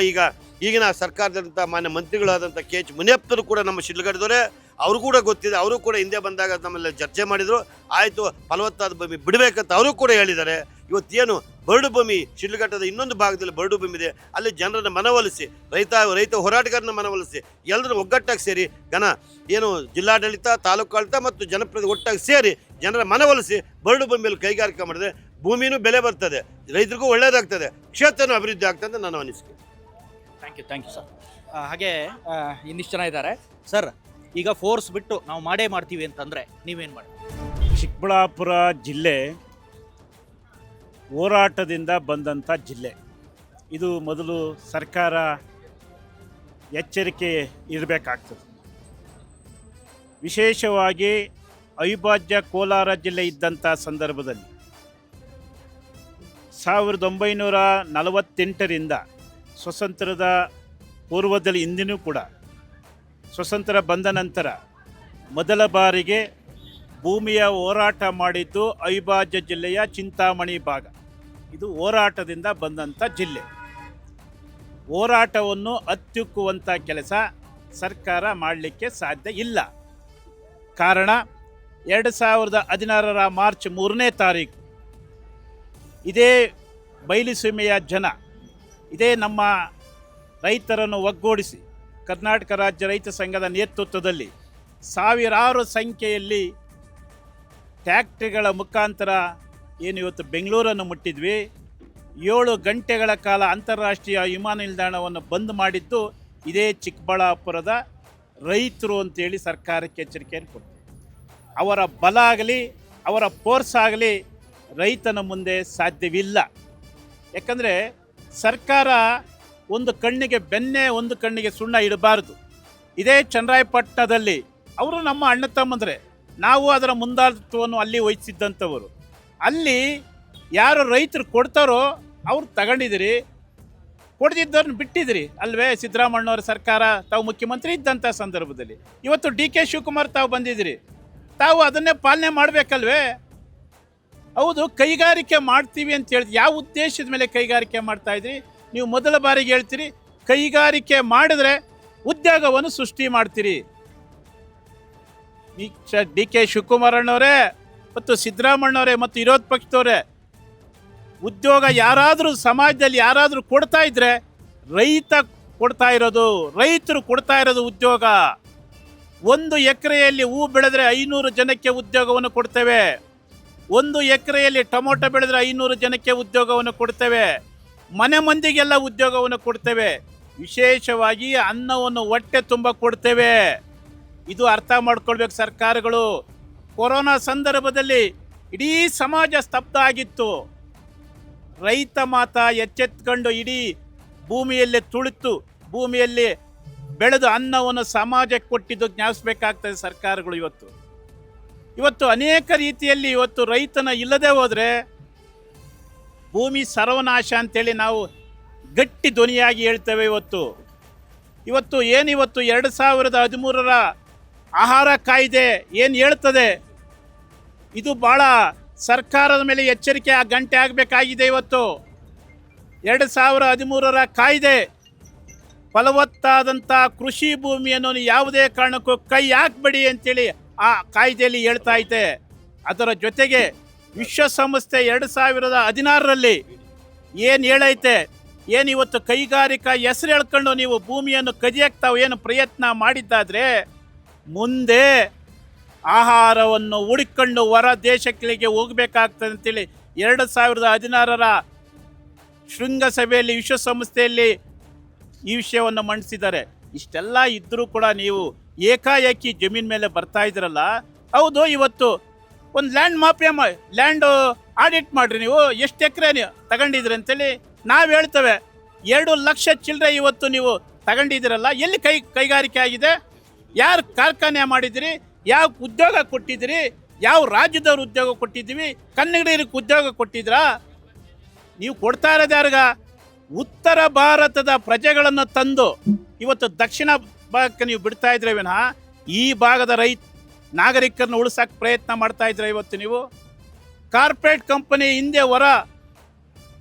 ಈಗಿನ ಸರ್ಕಾರದಂಥ ಮಾನ್ಯ ಮಂತ್ರಿಗಳಾದಂಥ KH ಮುನಿಯಪ್ಪರು ಕೂಡ ನಮ್ಮ ಶಿಡ್ಲಘಟ್ಟದವರೇ, ಅವರು ಕೂಡ ಗೊತ್ತಿದೆ. ಅವರು ಕೂಡ ಹಿಂದೆ ಬಂದಾಗ ನಮ್ಮಲ್ಲಿ ಚರ್ಚೆ ಮಾಡಿದರು. ಆಯಿತು ಫಲವತ್ತಾದ ಭೂಮಿ ಬಿಡಬೇಕಂತ ಅವರು ಕೂಡ ಹೇಳಿದ್ದಾರೆ. ಇವತ್ತೇನು ಬರಡು ಭೂಮಿ ಶಿಡ್ಲಘಟ್ಟದ ಇನ್ನೊಂದು ಭಾಗದಲ್ಲಿ ಬರಡು ಭೂಮಿ ಇದೆ, ಅಲ್ಲಿ ಜನರನ್ನು ಮನವೊಲಿಸಿ, ರೈತ ಹೋರಾಟಗಾರನ ಮನವೊಲಿಸಿ ಎಲ್ಲರೂ ಒಗ್ಗಟ್ಟಾಗಿ ಸೇರಿ ಜಿಲ್ಲಾಡಳಿತ, ತಾಲೂಕು ಆಡಳಿತ ಮತ್ತು ಜನಪ್ರತಿನಿಧಿ ಒಟ್ಟಾಗಿ ಸೇರಿ ಜನರ ಮನವೊಲಿಸಿ ಬರಡು ಭೂಮಿಯಲ್ಲಿ ಕೈಗಾರಿಕೆ ಮಾಡಿದ್ರೆ ಭೂಮಿನೂ ಬೆಲೆ ಬರ್ತದೆ, ರೈತರಿಗೂ ಒಳ್ಳೆಯದಾಗ್ತದೆ, ಕ್ಷೇತ್ರನೂ ಅಭಿವೃದ್ಧಿ ಆಗ್ತದೆ ಅಂತ ನಾನು ಅನಿಸಿಕೆ. Thank you sir. ಹಾಗೆ ಇನ್ನಿಷ್ಟು ಜನ ಇದ್ದಾರೆ ಸರ್. ಈಗ ಫೋರ್ಸ್ ಬಿಟ್ಟು ನಾವು ಮಾಡ್ತೀವಿ ಅಂತಂದರೆ ನೀವೇನು ಮಾಡಿ? ಚಿಕ್ಕಬಳ್ಳಾಪುರ ಜಿಲ್ಲೆ ಹೋರಾಟದಿಂದ ಬಂದಂಥ ಜಿಲ್ಲೆ. ಇದು ಮೊದಲು ಸರ್ಕಾರ ಎಚ್ಚರಿಕೆ ಇರಬೇಕಾಗ್ತದೆ. ವಿಶೇಷವಾಗಿ ಅವಿಭಾಜ್ಯ ಕೋಲಾರ ಜಿಲ್ಲೆ ಇದ್ದಂಥ ಸಂದರ್ಭದಲ್ಲಿ 1948ರಿಂದ ಸ್ವತಂತ್ರದ ಪೂರ್ವದಲ್ಲಿ ಇಂದಿನೂ ಕೂಡ ಸ್ವತಂತ್ರ ಬಂದ ನಂತರ ಮೊದಲ ಬಾರಿಗೆ ಭೂಮಿಯ ಹೋರಾಟ ಮಾಡಿದ್ದು ಅವಿಭಾಜ್ಯ ಜಿಲ್ಲೆಯ ಚಿಂತಾಮಣಿ ಭಾಗ. ಇದು ಹೋರಾಟದಿಂದ ಬಂದಂಥ ಜಿಲ್ಲೆ. ಹೋರಾಟವನ್ನು ಹತ್ತಿಕ್ಕುವಂಥ ಕೆಲಸ ಸರ್ಕಾರ ಮಾಡಲಿಕ್ಕೆ ಸಾಧ್ಯ ಇಲ್ಲ. ಕಾರಣ 2016 ಮಾರ್ಚ್ 3ನೇ ತಾರೀಕು ಇದೇ ಬಯಲುಸೀಮೆಯ ಜನ, ಇದೇ ನಮ್ಮ ರೈತರನ್ನು ಒಗ್ಗೂಡಿಸಿ ಕರ್ನಾಟಕ ರಾಜ್ಯ ರೈತ ಸಂಘದ ನೇತೃತ್ವದಲ್ಲಿ ಸಾವಿರಾರು ಸಂಖ್ಯೆಯಲ್ಲಿ ಟ್ಯಾಕ್ಟ್ರಿಗಳ ಮುಖಾಂತರ ಏನು ಇವತ್ತು ಬೆಂಗಳೂರನ್ನು ಮುಟ್ಟಿದ್ವಿ. 7 ಗಂಟೆಗಳ ಕಾಲ ಅಂತಾರಾಷ್ಟ್ರೀಯ ವಿಮಾನ ನಿಲ್ದಾಣವನ್ನು ಬಂದ್ ಮಾಡಿದ್ದು ಇದೇ ಚಿಕ್ಕಬಳ್ಳಾಪುರದ ರೈತರು ಅಂತೇಳಿ ಸರ್ಕಾರಕ್ಕೆ ಎಚ್ಚರಿಕೆಯನ್ನು ಕೊಡ್ತಾರೆ. ಅವರ ಬಲ ಆಗಲಿ ಅವರ ಫೋರ್ಸ್ ಆಗಲಿ ರೈತನ ಮುಂದೆ ಸಾಧ್ಯವಿಲ್ಲ. ಯಾಕಂದರೆ ಸರ್ಕಾರ ಒಂದು ಕಣ್ಣಿಗೆ ಬೆನ್ನೆ ಒಂದು ಕಣ್ಣಿಗೆ ಸುಣ್ಣ ಇಡಬಾರ್ದು. ಇದೇ ಚನ್ನರಾಯಪಟ್ಟಣದಲ್ಲಿ ಅವರು ನಮ್ಮ ಅಣ್ಣ ತಮ್ಮಂದರೆ, ನಾವು ಅದರ ಮುಂದಾಳತ್ವವನ್ನು ಅಲ್ಲಿ ವಹಿಸಿದ್ದಂಥವರು. ಅಲ್ಲಿ ಯಾರು ರೈತರು ಕೊಡ್ತಾರೋ ಅವ್ರು ತಗೊಂಡಿದ್ದೀರಿ, ಕೊಡ್ದಿದ್ದವ್ರನ್ನ ಬಿಟ್ಟಿದ್ರಿ ಅಲ್ವೇ? ಸಿದ್ದರಾಮಣ್ಣವ್ರ ಸರ್ಕಾರ ತಾವು ಮುಖ್ಯಮಂತ್ರಿ ಇದ್ದಂಥ ಸಂದರ್ಭದಲ್ಲಿ ಇವತ್ತು DK ಶಿವಕುಮಾರ್ ತಾವು ಬಂದಿದ್ದೀರಿ, ತಾವು ಅದನ್ನೇ ಪಾಲನೆ ಮಾಡಬೇಕಲ್ವೇ? ಹೌದು, ಕೈಗಾರಿಕೆ ಮಾಡ್ತೀವಿ ಅಂತ ಹೇಳಿದ್ರಿ. ಯಾವ ಉದ್ದೇಶದ ಮೇಲೆ ಕೈಗಾರಿಕೆ ಮಾಡ್ತಾ ಇದ್ರಿ? ನೀವು ಮೊದಲ ಬಾರಿಗೆ ಹೇಳ್ತೀರಿ ಕೈಗಾರಿಕೆ ಮಾಡಿದ್ರೆ ಉದ್ಯೋಗವನ್ನು ಸೃಷ್ಟಿ ಮಾಡ್ತೀರಿ. DK ಶಿವಕುಮಾರ್ ಅಣ್ಣವರೇ ಮತ್ತು ಸಿದ್ದರಾಮಣ್ಣವರೇ ಮತ್ತು ವಿರೋಧ ಪಕ್ಷದವರೇ, ಉದ್ಯೋಗ ಯಾರಾದರೂ ಸಮಾಜದಲ್ಲಿ ಯಾರಾದರೂ ಕೊಡ್ತಾ ಇದ್ರೆ ರೈತರು ಕೊಡ್ತಾ ಇರೋದು ಉದ್ಯೋಗ. 1 ಎಕರೆಯಲ್ಲಿ ಹೂ ಬೆಳೆದ್ರೆ 500 ಜನಕ್ಕೆ ಉದ್ಯೋಗವನ್ನು ಕೊಡ್ತೇವೆ. 1 ಎಕರೆಯಲ್ಲಿ ಟೊಮೊಟೊ ಬೆಳೆದ್ರೆ 500 ಜನಕ್ಕೆ ಉದ್ಯೋಗವನ್ನು ಕೊಡ್ತೇವೆ. ಮನೆ ಮಂದಿಗೆಲ್ಲ ಉದ್ಯೋಗವನ್ನು ಕೊಡ್ತೇವೆ. ವಿಶೇಷವಾಗಿ ಅನ್ನವನ್ನು ಹೊಟ್ಟೆ ತುಂಬ ಕೊಡ್ತೇವೆ. ಇದು ಅರ್ಥ ಮಾಡ್ಕೊಳ್ಬೇಕು ಸರ್ಕಾರಗಳು. ಕೊರೋನಾ ಸಂದರ್ಭದಲ್ಲಿ ಇಡೀ ಸಮಾಜ ಸ್ತಬ್ಧ ಆಗಿತ್ತು. ರೈತ ಮಾತ ಎಚ್ಚೆತ್ಕೊಂಡು ಇಡೀ ಭೂಮಿಯಲ್ಲೇ ತುಳಿತು ಭೂಮಿಯಲ್ಲಿ ಬೆಳೆದು ಅನ್ನವನ್ನು ಸಮಾಜಕ್ಕೆ ಕೊಟ್ಟಿದ್ದು ಜ್ಞಾಪಿಸಬೇಕಾಗ್ತದೆ ಸರ್ಕಾರಗಳು. ಇವತ್ತು ಅನೇಕ ರೀತಿಯಲ್ಲಿ ಇವತ್ತು ರೈತನ ಇಲ್ಲದೆ ಹೋದರೆ ಭೂಮಿ ಸರ್ವನಾಶ ಅಂತೇಳಿ ನಾವು ಗಟ್ಟಿ ಧ್ವನಿಯಾಗಿ ಹೇಳ್ತೇವೆ. ಇವತ್ತು 2013 ಆಹಾರ ಕಾಯ್ದೆ ಏನು ಹೇಳ್ತದೆ, ಇದು ಭಾಳ ಸರ್ಕಾರದ ಮೇಲೆ ಎಚ್ಚರಿಕೆ ಗಂಟೆ ಆಗಬೇಕಾಗಿದೆ. 2013 ಕಾಯ್ದೆ ಫಲವತ್ತಾದಂಥ ಕೃಷಿ ಭೂಮಿಯನ್ನು ಯಾವುದೇ ಕಾರಣಕ್ಕೂ ಕೈ ಹಾಕಬೇಡಿ ಅಂತೇಳಿ ಆ ಕಾಯ್ದೆಯಲ್ಲಿ ಹೇಳ್ತಾ ಐತೆ. ಅದರ ಜೊತೆಗೆ ವಿಶ್ವಸಂಸ್ಥೆ 2016 ಏನು ಹೇಳೈತೆ, ಇವತ್ತು ಕೈಗಾರಿಕಾ ಹೆಸರು ಹೇಳ್ಕೊಂಡು ನೀವು ಭೂಮಿಯನ್ನು ಕದಿಯಕ್ಕೆ ತಾವು ಏನು ಪ್ರಯತ್ನ ಮಾಡಿದ್ದಾದರೆ ಮುಂದೆ ಆಹಾರವನ್ನು ಹುಡುಕೊಂಡು ಹೊರ ದೇಶಗಳಿಗೆ ಹೋಗಬೇಕಾಗ್ತದೆ ಅಂತೇಳಿ 2016 ಶೃಂಗಸಭೆಯಲ್ಲಿ ವಿಶ್ವಸಂಸ್ಥೆಯಲ್ಲಿ ಈ ವಿಷಯವನ್ನು ಮಂಡಿಸಿದ್ದಾರೆ. ಇಷ್ಟೆಲ್ಲ ಇದ್ದರೂ ಕೂಡ ನೀವು ಏಕಾಏಕಿ ಜಮೀನ್ ಮೇಲೆ ಬರ್ತಾ ಇದ್ರಲ್ಲ. ಹೌದು, ಇವತ್ತು ಒಂದು ಲ್ಯಾಂಡ್ ಆಡಿಟ್ ಮಾಡಿರಿ. ನೀವು ಎಷ್ಟು ಎಕರೆ ತಗೊಂಡಿದ್ರಿ ಅಂತೇಳಿ ನಾವು ಹೇಳ್ತೇವೆ. 2 ಲಕ್ಷ ಚಿಲ್ಲರೆ ಇವತ್ತು ನೀವು ತಗೊಂಡಿದ್ದೀರಲ್ಲ, ಎಲ್ಲಿ ಕೈಗಾರಿಕೆ ಆಗಿದೆ? ಯಾರು ಕಾರ್ಖಾನೆ ಮಾಡಿದಿರಿ? ಯಾವ ಉದ್ಯೋಗ ಕೊಟ್ಟಿದ್ದೀರಿ? ಯಾವ ರಾಜ್ಯದವ್ರು ಉದ್ಯೋಗ ಕೊಟ್ಟಿದ್ದೀವಿ? ಕನ್ನಡಿಗರಿಗೆ ಉದ್ಯೋಗ ಕೊಟ್ಟಿದ್ರಾ? ನೀವು ಕೊಡ್ತಾ ಇರೋದು ಯಾರಿಗ? ಉತ್ತರ ಭಾರತದ ಪ್ರಜೆಗಳನ್ನು ತಂದು ಇವತ್ತು ದಕ್ಷಿಣ ಭಾಗಕ್ಕೆ ನೀವು ಬಿಡ್ತಾ ಇದ್ರೆ ವಿನಃ ಈ ಭಾಗದ ನಾಗರಿಕರನ್ನು ಉಳಿಸೋಕೆ ಪ್ರಯತ್ನ ಮಾಡ್ತಾ ಇದ್ರೆ. ನೀವು ಕಾರ್ಪೊರೇಟ್ ಕಂಪನಿ ಹಿಂದೆ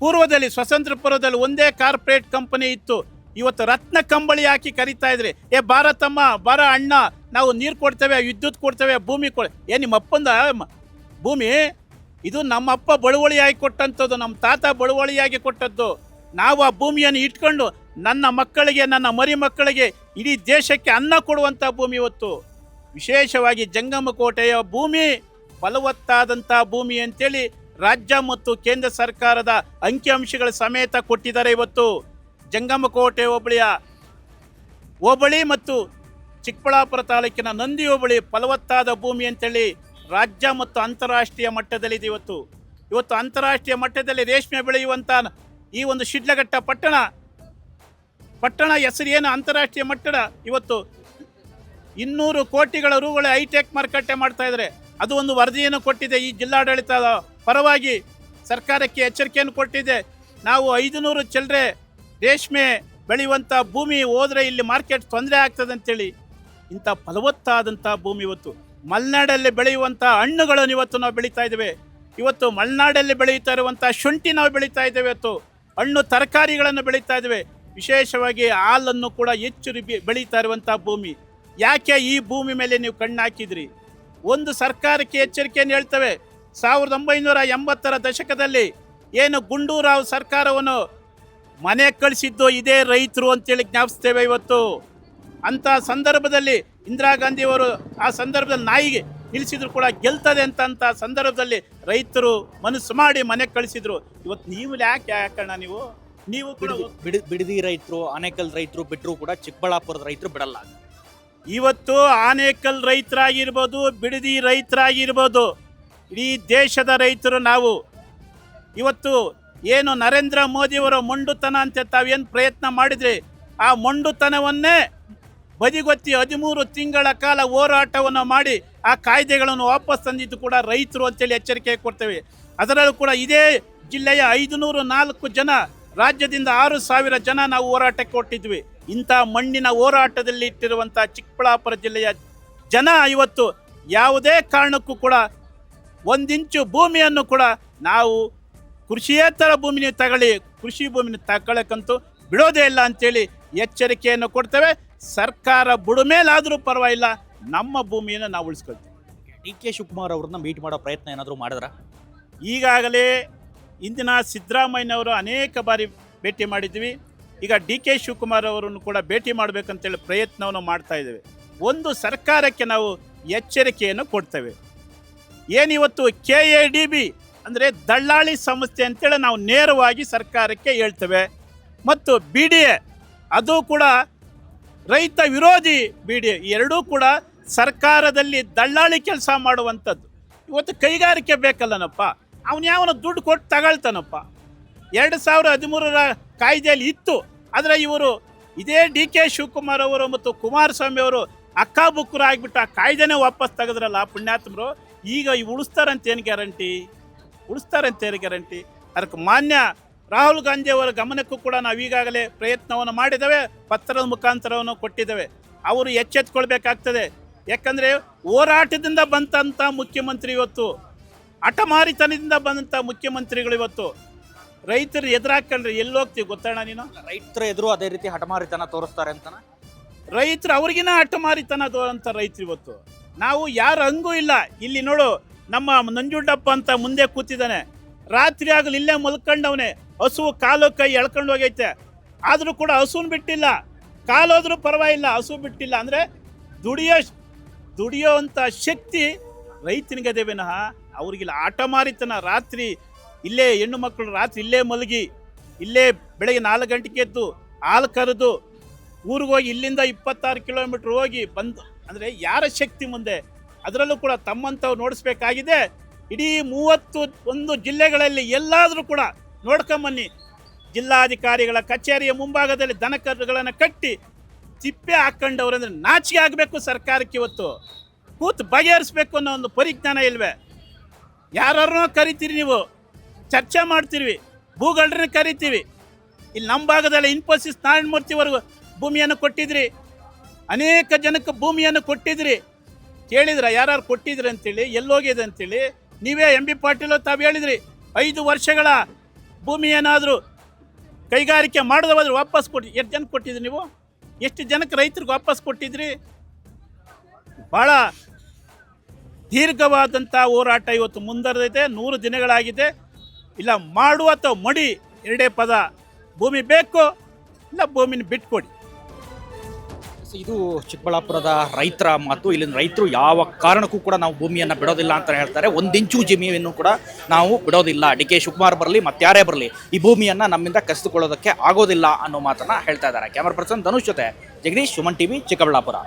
ಪೂರ್ವದಲ್ಲಿ ಸ್ವತಂತ್ರ ಪೂರ್ವದಲ್ಲಿ ಒಂದೇ ಕಾರ್ಪೊರೇಟ್ ಕಂಪನಿ ಇತ್ತು. ಇವತ್ತು ರತ್ನ ಕಂಬಳಿ ಹಾಕಿ ಕರಿತಾ ಇದ್ರಿ, ಭಾರತಮ್ಮ ಬರ ಅಣ್ಣ, ನಾವು ನೀರು ಕೊಡ್ತೇವೆ, ವಿದ್ಯುತ್ ಕೊಡ್ತೇವೆ, ಭೂಮಿ ನಿಮ್ಮ ಅಪ್ಪಂದ ಭೂಮಿ? ಇದು ನಮ್ಮಪ್ಪ ಬಳುವಳಿಯಾಗಿ ಕೊಟ್ಟಂಥದ್ದು, ನಮ್ಮ ತಾತ ಬಳುವಳಿಯಾಗಿ ಕೊಟ್ಟದ್ದು. ನಾವು ಆ ಭೂಮಿಯನ್ನು ಇಟ್ಕೊಂಡು ನನ್ನ ಮಕ್ಕಳಿಗೆ, ನನ್ನ ಮರಿ ಮಕ್ಕಳಿಗೆ, ಇಡೀ ದೇಶಕ್ಕೆ ಅನ್ನ ಕೊಡುವಂಥ ಭೂಮಿ. ವಿಶೇಷವಾಗಿ ಜಂಗಮಕೋಟೆಯ ಭೂಮಿ ಫಲವತ್ತಾದಂಥ ಭೂಮಿ ಅಂತೇಳಿ ರಾಜ್ಯ ಮತ್ತು ಕೇಂದ್ರ ಸರ್ಕಾರದ ಅಂಕಿಅಂಶಗಳ ಸಮೇತ ಕೊಟ್ಟಿದ್ದಾರೆ. ಜಂಗಮಕೋಟೆ ಹೋಬಳಿ ಮತ್ತು ಚಿಕ್ಕಬಳ್ಳಾಪುರ ತಾಲೂಕಿನ ನಂದಿ ಹೋಬಳಿ ಫಲವತ್ತಾದ ಭೂಮಿ ಅಂತೇಳಿ ರಾಜ್ಯ ಮತ್ತು ಅಂತಾರಾಷ್ಟ್ರೀಯ ಮಟ್ಟದಲ್ಲಿದೆ. ಇವತ್ತು ಅಂತಾರಾಷ್ಟ್ರೀಯ ಮಟ್ಟದಲ್ಲಿ ರೇಷ್ಮೆ ಬೆಳೆಯುವಂಥ ಈ ಒಂದು ಶಿಡ್ಲಘಟ್ಟ ಪಟ್ಟಣ ಪಟ್ಟಣ ಹೆಸರು ಏನು ಅಂತಾರಾಷ್ಟ್ರೀಯ ಮಟ್ಟದ ಇವತ್ತು 200 ಕೋಟಿಗಳ ರೂಗಳ ಹೈಟೆಕ್ ಮಾರುಕಟ್ಟೆ ಮಾಡ್ತಾ ಇದ್ದಾರೆ. ಅದು ಒಂದು ವರದಿಯನ್ನು ಕೊಟ್ಟಿದೆ. ಈ ಜಿಲ್ಲಾಡಳಿತದ ಪರವಾಗಿ ಸರ್ಕಾರಕ್ಕೆ ಎಚ್ಚರಿಕೆಯನ್ನು ಕೊಟ್ಟಿದೆ. ನಾವು 500 ಚಿಲ್ಲರೆ ರೇಷ್ಮೆ ಬೆಳೆಯುವಂಥ ಭೂಮಿ ಹೋದರೆ ಇಲ್ಲಿ ಮಾರ್ಕೆಟ್ ತೊಂದರೆ ಆಗ್ತದೆ ಅಂತೇಳಿ ಇಂಥ ಫಲವತ್ತಾದಂಥ ಭೂಮಿ ಇವತ್ತು ಮಲೆನಾಡಲ್ಲಿ ಬೆಳೆಯುವಂಥ ಹಣ್ಣುಗಳನ್ನು ಇವತ್ತು ನಾವು ಬೆಳೀತಾ ಇದ್ದೇವೆ. ಇವತ್ತು ಮಲೆನಾಡಲ್ಲಿ ಬೆಳೆಯುತ್ತಾ ಇರುವಂಥ ಶುಂಠಿ ನಾವು ಬೆಳೀತಾ ಇದ್ದೇವೆ. ಇವತ್ತು ಹಣ್ಣು ತರಕಾರಿಗಳನ್ನು ಬೆಳೀತಾ ಇದ್ದೇವೆ. ವಿಶೇಷವಾಗಿ ಹಾಲನ್ನು ಕೂಡ ಹೆಚ್ಚು ಬೆಳೀತಾ ಇರುವಂಥ ಭೂಮಿ. ಯಾಕೆ ಈ ಭೂಮಿ ಮೇಲೆ ನೀವು ಕಣ್ಣು ಹಾಕಿದ್ರಿ? ಒಂದು ಸರ್ಕಾರಕ್ಕೆ ಎಚ್ಚರಿಕೆಯನ್ನು ಹೇಳ್ತೇವೆ. 1980ರ ದಶಕದಲ್ಲಿ ಏನು ಗುಂಡೂರಾವ್ ಸರ್ಕಾರವನ್ನು ಮನೆ ಕಳಿಸಿದ್ದು ಇದೇ ರೈತರು ಅಂತೇಳಿ ಜ್ಞಾಪಿಸ್ತೇವೆ. ಇವತ್ತು ಅಂಥ ಸಂದರ್ಭದಲ್ಲಿ ಇಂದಿರಾ ಗಾಂಧಿಯವರು ಆ ಸಂದರ್ಭದಲ್ಲಿ ನಾಯಿಗೆ ನಿಲ್ಲಿಸಿದ್ರು ಕೂಡ ಗೆಲ್ತದೆ ಅಂತ ಸಂದರ್ಭದಲ್ಲಿ ರೈತರು ಮನಸ್ಸು ಮಾಡಿ ಮನೆ ಕಳಿಸಿದ್ರು. ಇವತ್ತು ನೀವು ಯಾಕಣ್ಣ ನೀವು ಕೂಡ ಬಿಡದಿ ರೈತರು, ಆನೇಕಲ್ ರೈತರು ಬಿಟ್ಟರು ಕೂಡ ಚಿಕ್ಕಬಳ್ಳಾಪುರದ ರೈತರು ಬಿಡಲ್ಲ. ಇವತ್ತು ಆನೇಕಲ್ ರೈತರಾಗಿರ್ಬೋದು, ಬಿಡದಿ ರೈತರಾಗಿರ್ಬೋದು, ಇಡೀ ದೇಶದ ರೈತರು ನಾವು. ಇವತ್ತು ಏನು ನರೇಂದ್ರ ಮೋದಿಯವರ ಮೊಂಡುತನ ಅಂತ ತಾವೇನು ಪ್ರಯತ್ನ ಮಾಡಿದ್ರಿ, ಆ ಮೊಂಡುತನವನ್ನೇ ಬದಿಗೊತ್ತಿ 13 ತಿಂಗಳ ಕಾಲ ಹೋರಾಟವನ್ನು ಮಾಡಿ ಆ ಕಾಯ್ದೆಗಳನ್ನು ವಾಪಸ್ ತಂದಿದ್ದು ಕೂಡ ರೈತರು ಅಂತೇಳಿ ಎಚ್ಚರಿಕೆ ಕೊಡ್ತೇವೆ. ಅದರಲ್ಲೂ ಕೂಡ ಇದೇ ಜಿಲ್ಲೆಯ 504 ಜನ, ರಾಜ್ಯದಿಂದ 6,000 ಜನ ನಾವು ಹೋರಾಟಕ್ಕೆ ಕೊಟ್ಟಿದ್ವಿ. ಇಂಥ ಮಣ್ಣಿನ ಹೋರಾಟದಲ್ಲಿ ಇಟ್ಟಿರುವಂಥ ಚಿಕ್ಕಬಳ್ಳಾಪುರ ಜಿಲ್ಲೆಯ ಜನ ಇವತ್ತು ಯಾವುದೇ ಕಾರಣಕ್ಕೂ ಕೂಡ 1 ಇಂಚು ಭೂಮಿಯನ್ನು ಕೂಡ ನಾವು ಕೃಷಿಯೇತರ ಭೂಮಿನ ತಗೊಳ್ಳಿ, ಕೃಷಿ ಭೂಮಿನ ತಗೊಳ್ಳಕ್ಕಂತೂ ಬಿಡೋದೇ ಇಲ್ಲ ಅಂತೇಳಿ ಎಚ್ಚರಿಕೆಯನ್ನು ಕೊಡ್ತೇವೆ. ಸರ್ಕಾರ ಬುಡಮೇಲಾದರೂ ಪರವಾಗಿಲ್ಲ, ನಮ್ಮ ಭೂಮಿಯನ್ನು ನಾವು ಉಳಿಸ್ಕೊಳ್ತೀವಿ. ಡಿ.ಕೆ. ಶಿವಕುಮಾರ್ ಅವ್ರನ್ನ ಮೀಟ್ ಮಾಡೋ ಪ್ರಯತ್ನ ಏನಾದರೂ ಮಾಡಿದ್ರ? ಈಗಾಗಲೇ ಇಂದಿನ ಸಿದ್ದರಾಮಯ್ಯನವರು ಅನೇಕ ಬಾರಿ ಭೇಟಿ ಮಾಡಿದ್ವಿ. ಈಗ ಡಿ.ಕೆ. ಶಿವಕುಮಾರ್ ಅವರನ್ನು ಕೂಡ ಭೇಟಿ ಮಾಡಬೇಕಂತೇಳಿ ಪ್ರಯತ್ನವನ್ನು ಮಾಡ್ತಾ ಇದ್ದೇವೆ. ಒಂದು ಸರ್ಕಾರಕ್ಕೆ ನಾವು ಎಚ್ಚರಿಕೆಯನ್ನು ಕೊಡ್ತೇವೆ. ಏನಿವತ್ತು KADB ಅಂದರೆ ದಳ್ಳಾಳಿ ಸಂಸ್ಥೆ ಅಂತೇಳಿ ನಾವು ನೇರವಾಗಿ ಸರ್ಕಾರಕ್ಕೆ ಹೇಳ್ತೇವೆ. ಮತ್ತು BDA ಅದು ಕೂಡ ರೈತ ವಿರೋಧಿ BDA, ಎರಡೂ ಕೂಡ ಸರ್ಕಾರದಲ್ಲಿ ದಳ್ಳಾಳಿ ಕೆಲಸ ಮಾಡುವಂಥದ್ದು. ಇವತ್ತು ಕೈಗಾರಿಕೆ ಬೇಕಲ್ಲನಪ್ಪ, ಅವನು ಯಾವನ ದುಡ್ಡು ಕೊಟ್ಟು ತಗೊಳ್ತಾನಪ್ಪ. 2013ರ ಕಾಯ್ದೆಯಲ್ಲಿ ಇತ್ತು. ಆದರೆ ಇವರು ಇದೇ ಡಿ.ಕೆ. ಶಿವಕುಮಾರ್ ಅವರು ಮತ್ತು ಕುಮಾರಸ್ವಾಮಿ ಅವರು ಅಕ್ಕಾಬುಕ್ಕರು ಆಗಿಬಿಟ್ಟು ಆ ಕಾಯ್ದೆನೇ ವಾಪಸ್ ತೆಗೆದ್ರಲ್ಲ ಪುಣ್ಯಾತ್ಮರು. ಈಗ ಉಳಿಸ್ತಾರಂತೇನು ಗ್ಯಾರಂಟಿ? ಅದಕ್ಕೆ ಮಾನ್ಯ ರಾಹುಲ್ ಗಾಂಧಿ ಅವರ ಗಮನಕ್ಕೂ ಕೂಡ ನಾವು ಈಗಾಗಲೇ ಪ್ರಯತ್ನವನ್ನು ಮಾಡಿದ್ದೇವೆ, ಪತ್ರದ ಮುಖಾಂತರವನ್ನು ಕೊಟ್ಟಿದ್ದೇವೆ. ಅವರು ಎಚ್ಚೆತ್ಕೊಳ್ಬೇಕಾಗ್ತದೆ. ಯಾಕಂದರೆ ಹೋರಾಟದಿಂದ ಬಂದಂಥ ಮುಖ್ಯಮಂತ್ರಿ ಇವತ್ತು, ಹಠಮಾರಿತನದಿಂದ ಬಂದಂಥ ಮುಖ್ಯಮಂತ್ರಿಗಳು ಇವತ್ತು ರೈತರು ಎದುರಾಕೊಂಡ್ರೆ ಎಲ್ಲಿ ಹೋಗ್ತೀವಿ ಗೊತ್ತಣ್ಣ ನೀನು? ರೈತರ ಎದುರು ಅದೇ ರೀತಿ ಹಠಮಾರಿತನ ತೋರಿಸ್ತಾರೆ ಅಂತನ? ರೈತರು ಅವ್ರಿಗಿನ ಹಠಮಾರಿತನ ಅಂತ ರೈತರು ಇವತ್ತು ನಾವು ಯಾರ ಹಂಗೂ ಇಲ್ಲ. ಇಲ್ಲಿ ನೋಡು, ನಮ್ಮ ನಂಜುಂಡಪ್ಪ ಅಂತ ಮುಂದೆ ಕೂತಿದ್ದಾನೆ, ರಾತ್ರಿ ಆಗಲಿ ಇಲ್ಲೇ ಮಲ್ಕೊಂಡವನೇ. ಹಸು ಕಾಲು ಕೈ ಎಳ್ಕೊಂಡು ಹೋಗೈತೆ, ಆದರೂ ಕೂಡ ಹಸುನ್ ಬಿಟ್ಟಿಲ್ಲ. ಕಾಲೋದ್ರೂ ಪರವಾಗಿಲ್ಲ, ಹಸು ಬಿಟ್ಟಿಲ್ಲ. ಅಂದರೆ ದುಡಿಯೋವಂಥ ಶಕ್ತಿ ರೈತನಿಗದೆ ವಿನಃ ಅವ್ರಿಗಿಲ್ಲ. ಹಠಮಾರಿತನ. ರಾತ್ರಿ ಇಲ್ಲೇ ಹೆಣ್ಣು ಮಕ್ಕಳು ರಾತ್ರಿ ಇಲ್ಲೇ ಮಲಗಿ, ಇಲ್ಲೇ ಬೆಳಗ್ಗೆ 4 ಗಂಟೆಗೆ ಎದ್ದು ಹಾಲು ಕರೆದು ಊರಿಗೆ ಹೋಗಿ ಇಲ್ಲಿಂದ 26 ಕಿಲೋಮೀಟ್ರ್ ಹೋಗಿ ಬಂದು, ಅಂದರೆ ಯಾರ ಶಕ್ತಿ ಮುಂದೆ? ಅದರಲ್ಲೂ ಕೂಡ ತಮ್ಮಂಥವ್ರು ನೋಡಿಸ್ಬೇಕಾಗಿದೆ. ಇಡೀ 31 ಜಿಲ್ಲೆಗಳಲ್ಲಿ ಎಲ್ಲಾದರೂ ಕೂಡ ನೋಡ್ಕೊಂಬನ್ನಿ. ಜಿಲ್ಲಾಧಿಕಾರಿಗಳ ಕಚೇರಿಯ ಮುಂಭಾಗದಲ್ಲಿ ದನಕರುಗಳನ್ನು ಕಟ್ಟಿ ತಿಪ್ಪೆ ಹಾಕ್ಕೊಂಡವ್ರಂದ್ರೆ ನಾಚಿಕೆ ಆಗಬೇಕು ಸರ್ಕಾರಕ್ಕೆ. ಇವತ್ತು ಕೂತು ಬಗೆಹರಿಸ್ಬೇಕು ಅನ್ನೋ ಒಂದು ಪರಿಜ್ಞಾನ ಇಲ್ವೇ? ಯಾರನ್ನೋ ಕರಿತೀರಿ, ನೀವು ಚರ್ಚೆ ಮಾಡ್ತೀವಿ, ಭೂಗಳ್ರನ್ನ ಕರಿತೀವಿ. ಇಲ್ಲಿ ನಮ್ಮ ಭಾಗದಲ್ಲಿ ಇನ್ಫೋಸಿಸ್ ನಾರಾಯಣಮೂರ್ತಿವರೆಗೂ ಭೂಮಿಯನ್ನು ಕೊಟ್ಟಿದ್ರಿ, ಅನೇಕ ಜನಕ್ಕೆ ಭೂಮಿಯನ್ನು ಕೊಟ್ಟಿದ್ರಿ. ಕೇಳಿದ್ರ ಯಾರು ಕೊಟ್ಟಿದ್ರಿ ಅಂತೇಳಿ, ಎಲ್ಲೋಗಿದೆ ಅಂತೇಳಿ? ನೀವೇ MB ಪಾಟೀಲ್ ತಾವು ಹೇಳಿದ್ರಿ 5 ವರ್ಷಗಳ ಭೂಮಿ ಏನಾದರೂ ಕೈಗಾರಿಕೆ ಮಾಡೋದಾದ್ರೆ ವಾಪಸ್ ಕೊಟ್ಟು ಎಷ್ಟು ಜನಕ್ಕೆ ಕೊಟ್ಟಿದ್ರಿ ನೀವು? ಎಷ್ಟು ಜನಕ್ಕೆ ರೈತರಿಗೆ ವಾಪಸ್ ಕೊಟ್ಟಿದ್ರಿ? ಭಾಳ ದೀರ್ಘವಾದಂಥ ಹೋರಾಟ ಇವತ್ತು ಮುಂದುವರೆದಿದೆ. 100 ದಿನಗಳಾಗಿದೆ. ಇಲ್ಲ ಮಾಡು ಅಥವಾ ಮಡಿ, ಎರಡೇ ಪದ. ಭೂಮಿ ಬೇಕು, ಇಲ್ಲ ಭೂಮಿನ ಬಿಟ್ಕೊಡಿ. ಇದು ಚಿಕ್ಕಬಳ್ಳಾಪುರದ ರೈತರ ಮಾತು. ಇಲ್ಲಿನ ರೈತರು ಯಾವ ಕಾರಣಕ್ಕೂ ಕೂಡ ನಾವು ಭೂಮಿಯನ್ನು ಬಿಡೋದಿಲ್ಲ ಅಂತ ಹೇಳ್ತಾರೆ. 1 ಇಂಚು ಜಮೀನನ್ನು ಕೂಡ ನಾವು ಬಿಡೋದಿಲ್ಲ. ಡಿ.ಕೆ. ಶಿವಕುಮಾರ್ ಬರಲಿ ಮತ್ತಾರೇ ಬರಲಿ, ಈ ಭೂಮಿಯನ್ನು ನಮ್ಮಿಂದ ಕಸಿದುಕೊಳ್ಳೋದಕ್ಕೆ ಆಗೋದಿಲ್ಲ ಅನ್ನೋ ಮಾತನ್ನ ಹೇಳ್ತಾ ಇದ್ದಾರೆ. ಕ್ಯಾಮರಾ ಪರ್ಸನ್ ಧನುಷ್ ಜೊತೆ ಜಗದೀಶ್, ಸುಮನ್ ಟಿವಿ, ಚಿಕ್ಕಬಳ್ಳಾಪುರ.